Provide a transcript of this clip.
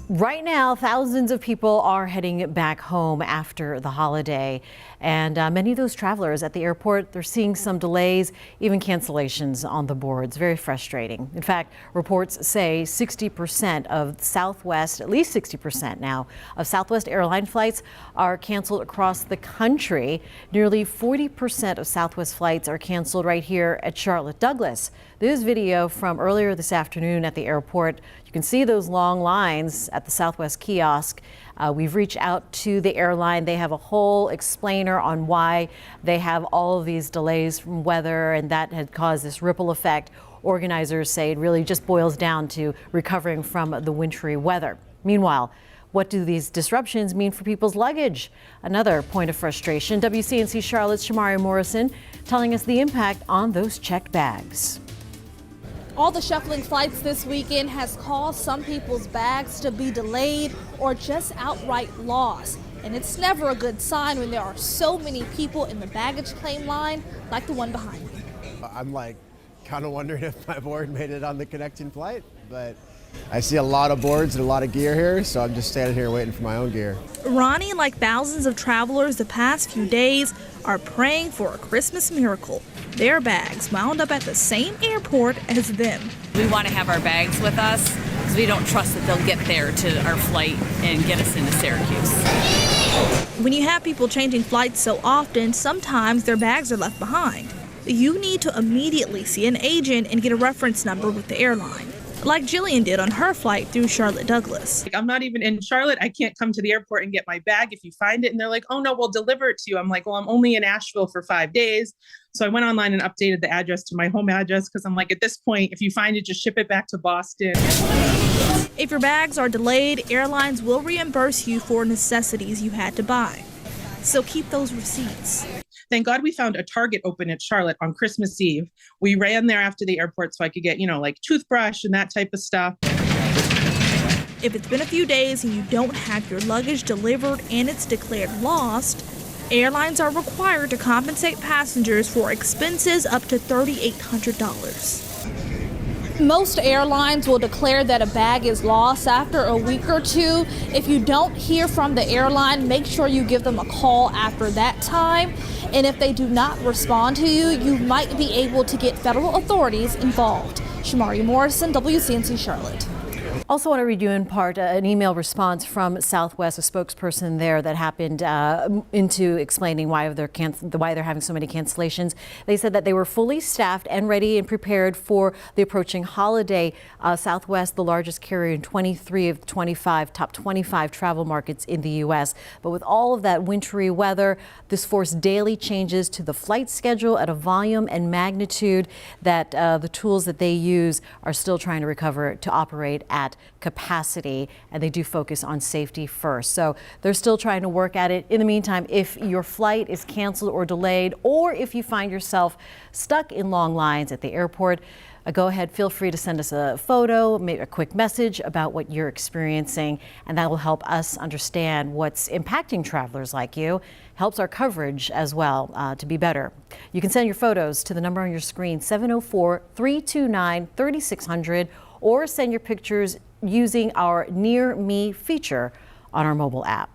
Right now, thousands of people are heading back home after the holiday, and many of those travelers at the airport, they're seeing some delays, even cancellations on the boards. Very frustrating. In fact, reports say 60% of Southwest, at least 60% now, of Southwest airline flights are canceled across the country. Nearly 40% of Southwest flights are canceled right here at Charlotte Douglas. This video from earlier this afternoon at the airport. You can see those long lines at the Southwest kiosk. We've reached out to the airline. They have a whole explainer on why they have all of these delays from weather, and that had caused this ripple effect. Organizers say it really just boils down to recovering from the wintry weather. Meanwhile, what do these disruptions mean for people's luggage? Another point of frustration. WCNC Charlotte's Shamari Morrison telling us the impact on those checked bags. All the shuffling flights this weekend has caused some people's bags to be delayed or just outright lost. And it's never a good sign when there are so many people in the baggage claim line like the one behind me. I'm kind of wondering if my board made it on the connecting flight, but I see a lot of boards and a lot of gear here, so I'm just standing here waiting for my own gear. Ronnie, like thousands of travelers the past few days, are praying for a Christmas miracle. Their bags wound up at the same airport as them. We want to have our bags with us because we don't trust that they'll get there to our flight and get us into Syracuse. When you have people changing flights so often, sometimes their bags are left behind. You need to immediately see an agent and get a reference number with the airline, like Jillian did on her flight through Charlotte Douglas. I'm not even in Charlotte. I can't come to the airport and get my bag if you find it. And they're like, oh no, we'll deliver it to you. I'm like, well, I'm only in Asheville for 5 days. So I went online and updated the address to my home address because I'm like, at this point, if you find it, just ship it back to Boston. If your bags are delayed, airlines will reimburse you for necessities you had to buy. So keep those receipts. Thank God we found a Target open at Charlotte on Christmas Eve. We ran there after the airport so I could get, like toothbrush and that type of stuff. If it's been a few days and you don't have your luggage delivered and it's declared lost, airlines are required to compensate passengers for expenses up to $3,800. Most airlines will declare that a bag is lost after a week or two. If you don't hear from the airline, make sure you give them a call after that time. And if they do not respond to you, you might be able to get federal authorities involved. Shamari Morrison, WCNC Charlotte. Also want to read you in part an email response from Southwest, a spokesperson there that happened into explaining why they're having so many cancellations. They said that they were fully staffed and ready and prepared for the approaching holiday. Southwest, the largest carrier in 23 of the top 25 travel markets in the U.S. But with all of that wintry weather, this forced daily changes to the flight schedule at a volume and magnitude that the tools that they use are still trying to recover to operate at capacity, and they do focus on safety first. So they're still trying to work at it. In the meantime, if your flight is canceled or delayed, or if you find yourself stuck in long lines at the airport, go ahead, feel free to send us a photo, maybe a quick message about what you're experiencing, and that will help us understand what's impacting travelers like you. Helps our coverage as well to be better. You can send your photos to the number on your screen, 704-329-3600, or send your pictures using our Near Me feature on our mobile app.